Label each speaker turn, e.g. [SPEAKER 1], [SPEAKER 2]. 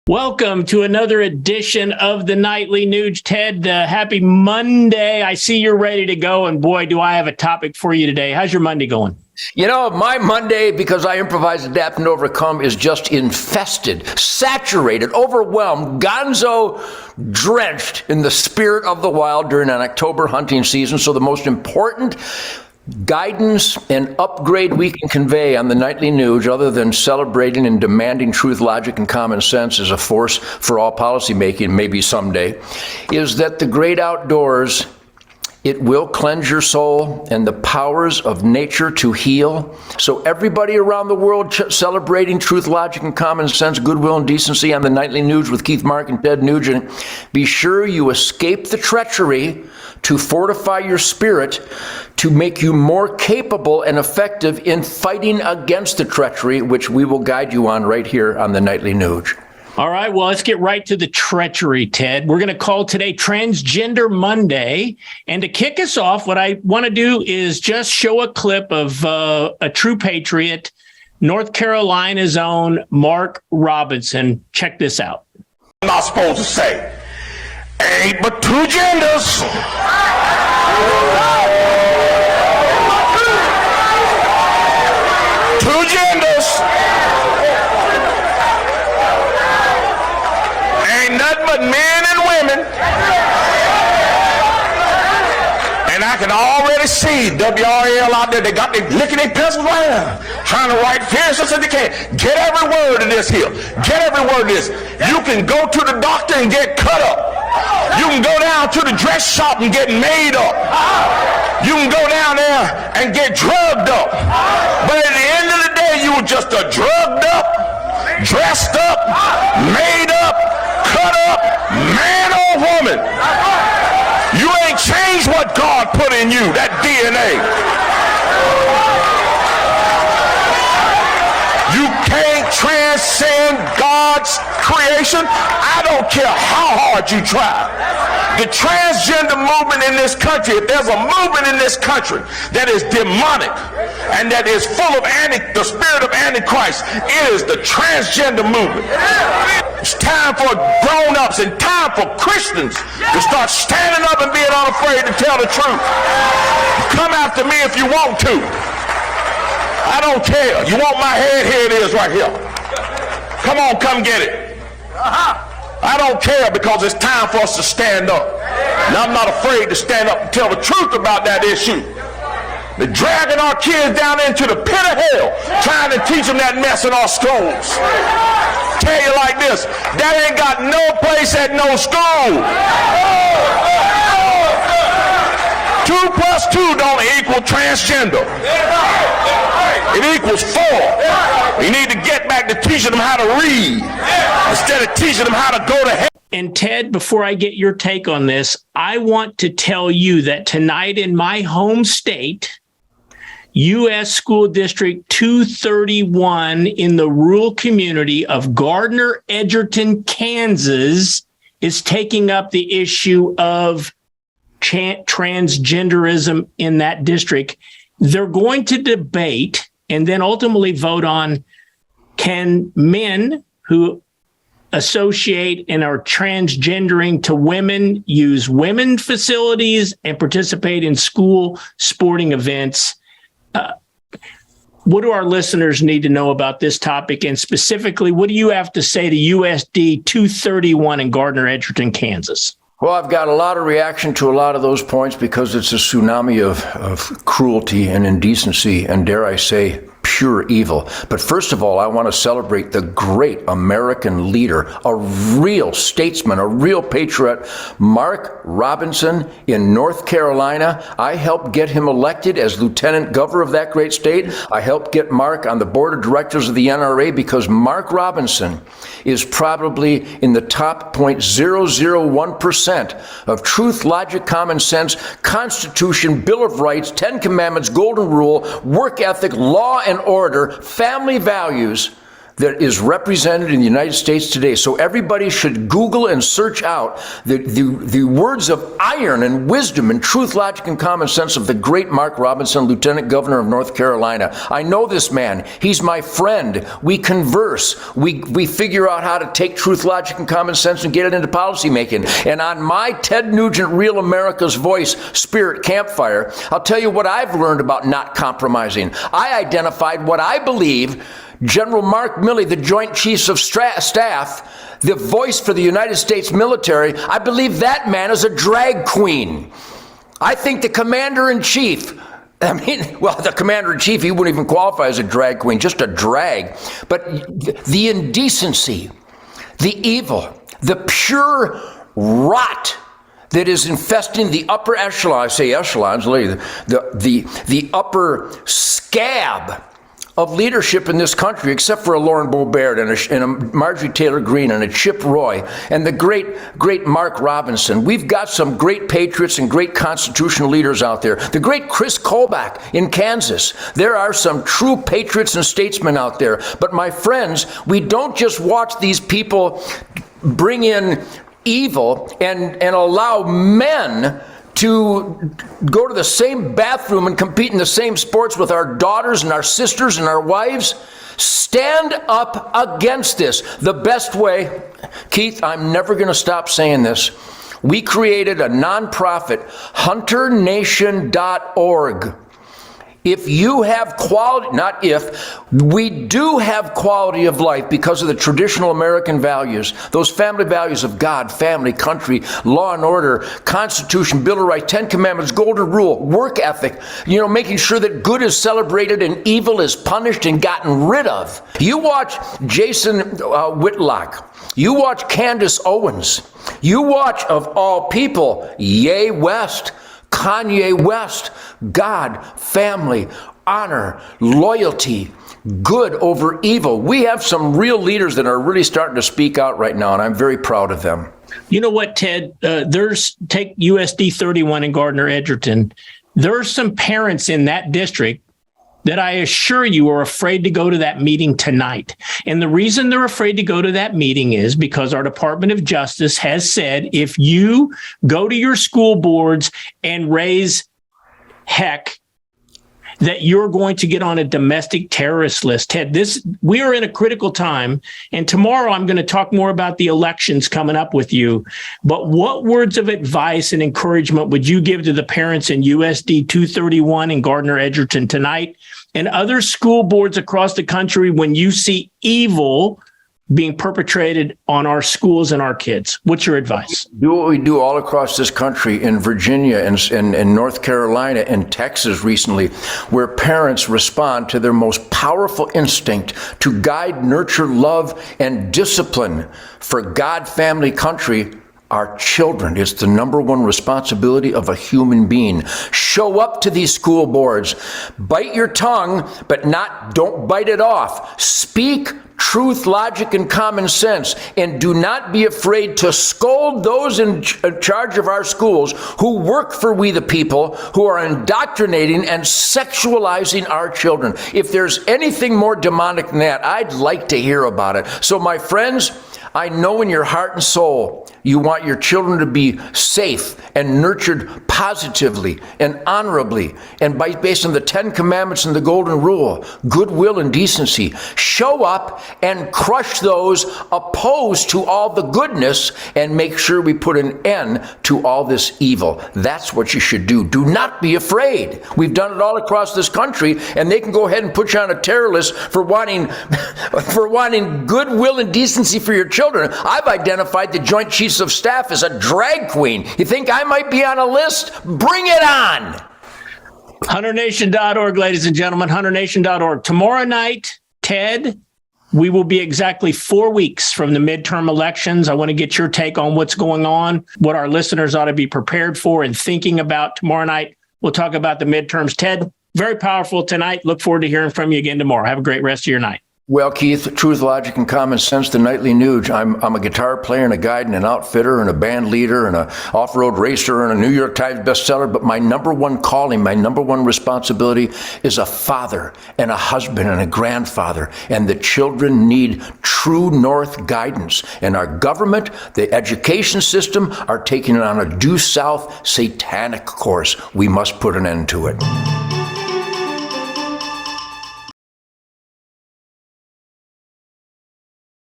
[SPEAKER 1] Welcome to another edition of the Nightly Nuge. Ted, happy Monday. I see you're ready to go, and boy, do I have a topic for you today. How's your Monday going?
[SPEAKER 2] You know, my Monday, because I improvise, adapt, and overcome, is just infested, saturated, overwhelmed, gonzo-drenched in the spirit of the wild during an October hunting season. So the most important guidance and upgrade we can convey on the Nightly Nuge, other than celebrating and demanding truth, logic, and common sense as a force for all policymaking, maybe someday, is that the great outdoors, it will cleanse your soul and the powers of nature to heal. So everybody around the world celebrating truth, logic, and common sense, goodwill, and decency on the Nightly Nuge with Keith, Mark, and Ted Nugent. Be sure you escape the treachery to fortify your spirit, to make you more capable and effective in fighting against the treachery, which we will guide you on right here on the Nightly Nuge.
[SPEAKER 1] All right, well, let's get right to the treachery, Ted. We're going to call today Transgender Monday. And to kick us off, what I want to do is just show a clip of a true patriot, North Carolina's own Mark Robinson. Check this out.
[SPEAKER 3] I'm not supposed to say, ain't but two genders. Two genders. Ain't nothing but men and women. And I can already see WRL out there. They got their licking their pencils right now, trying to write fierce as they can. Get every word of this here. Get every word of this. You can go to the doctor and get cut up. You can go down to the dress shop and get made up. You can go down there and get drugged up. But at the end of the day, you were just a drugged up, dressed up, made up, cut up, man or woman. You ain't changed what God put in you, that DNA. You can't transcend God's creation. I don't care how hard you try. The transgender movement in this country, if there's a movement in this country that is demonic and that is full of the spirit of Antichrist, it is the transgender movement. It's time for grown-ups and time for Christians to start standing up and being unafraid to tell the truth. Come after me if you want to. I don't care. You want my head? Here it is right here. Come on, come get it. I don't care, because it's time for us to stand up. And I'm not afraid to stand up and tell the truth about that issue. They're dragging our kids down into the pit of hell, trying to teach them that mess in our schools. Tell you like this, that ain't got no place at no school. 2 plus 2 don't equal transgender. It equals 4. You need to get back to teaching them how to read instead of teaching them how to go to hell.
[SPEAKER 1] And Ted, before I get your take on this, I want to tell you that tonight in my home state, U.S. School District 231 in the rural community of Gardner, Edgerton, Kansas, is taking up the issue of transgenderism in that district. They're going to debate and then ultimately vote on, can men who associate and are transgendering to women use women facilities and participate in school sporting events? What do our listeners need to know about this topic? And specifically, what do you have to say to USD 231 in Gardner, Edgerton, Kansas?
[SPEAKER 2] Well, I've got a lot of reaction to a lot of those points because it's a tsunami of cruelty and indecency and, dare I say, pure evil. But first of all, I want to celebrate the great American leader, a real statesman, a real patriot, Mark Robinson in North Carolina. I helped get him elected as lieutenant governor of that great state. I helped get Mark on the board of directors of the NRA because Mark Robinson is probably in the top 0.001% of truth, logic, common sense, Constitution, Bill of Rights, 10 Commandments, Golden Rule, work ethic, law and order, family values that is represented in the United States today. So everybody should Google and search out the words of iron and wisdom and truth, logic, and common sense of the great Mark Robinson, Lieutenant Governor of North Carolina. I know this man. He's my friend. We converse. We figure out how to take truth, logic, and common sense and get it into policy making. And on my Ted Nugent Real America's Voice Spirit Campfire, I'll tell you what I've learned about not compromising. I identified what I believe General Mark Milley, the Joint Chiefs of Staff, the voice for the United States military, I believe that man is a drag queen. I think the Commander-in-Chief, the Commander-in-Chief, he wouldn't even qualify as a drag queen, just a drag. But the indecency, the evil, the pure rot that is infesting the upper echelon, I say echelons, the upper scab of leadership in this country, except for a Lauren Boebert and a Marjorie Taylor Greene and a Chip Roy and the great Mark Robinson. We've got some great patriots and great constitutional leaders out there. The great Chris Kobach in Kansas. There are some true patriots and statesmen out there. But my friends, we don't just watch these people bring in evil and allow men to go to the same bathroom and compete in the same sports with our daughters and our sisters and our wives. Stand up against this. The best way, Keith, I'm never going to stop saying this. We created a nonprofit, HunterNation.org. If you have quality, not if, we do have quality of life because of the traditional American values, those family values of God, family, country, law and order, Constitution, Bill of Rights, 10 Commandments, Golden Rule, work ethic, making sure that good is celebrated and evil is punished and gotten rid of. You watch Jason Whitlock. You watch Candace Owens. You watch, of all people, Ye West, Kanye West, God, family, honor, loyalty, good over evil. We have some real leaders that are really starting to speak out right now, and I'm very proud of them.
[SPEAKER 1] You know what, Ted? Take USD 31 in Gardner Edgerton. There are some parents in that district that I assure you are afraid to go to that meeting tonight. And the reason they're afraid to go to that meeting is because our Department of Justice has said, if you go to your school boards and raise heck, that you're going to get on a domestic terrorist list. Ted, we are in a critical time, and tomorrow I'm going to talk more about the elections coming up with you. But what words of advice and encouragement would you give to the parents in USD 231 in Gardner Edgerton tonight and other school boards across the country when you see evil being perpetrated on our schools and our kids? What's your advice?
[SPEAKER 2] Do what we do all across this country, in Virginia and North Carolina and Texas recently, where parents respond to their most powerful instinct to guide, nurture, love, and discipline for God, family, country, our children. It's the number one responsibility of a human being. Show up to these school boards. Bite your tongue, but don't bite it off. Speak truth, logic, and common sense. And do not be afraid to scold those in charge of our schools who work for we the people, who are indoctrinating and sexualizing our children. If there's anything more demonic than that, I'd like to hear about it. So my friends, I know in your heart and soul, you want your children to be safe and nurtured positively and honorably and based on the 10 Commandments and the Golden Rule, goodwill and decency. Show up and crush those opposed to all the goodness and make sure we put an end to all this evil. That's what you should do. Do not be afraid. We've done it all across this country, and they can go ahead and put you on a terror list for wanting goodwill and decency for your children. I've identified the Joint Chiefs of Staff as a drag queen. You think I might be on a list? Bring it on.
[SPEAKER 1] HunterNation.org, ladies and gentlemen, HunterNation.org. Tomorrow night, Ted, we will be exactly 4 weeks from the midterm elections. I want to get your take on what's going on, what our listeners ought to be prepared for and thinking about tomorrow night. We'll talk about the midterms. Ted, very powerful tonight. Look forward to hearing from you again tomorrow. Have a great rest of your night.
[SPEAKER 2] Well, Keith, truth, logic, and common sense, the nightly news. I'm a guitar player and a guide and an outfitter and a band leader and an off-road racer and a New York Times bestseller. But my number one calling, my number one responsibility is a father and a husband and a grandfather. And the children need true north guidance. And our government, the education system, are taking it on a due south satanic course. We must put an end to it.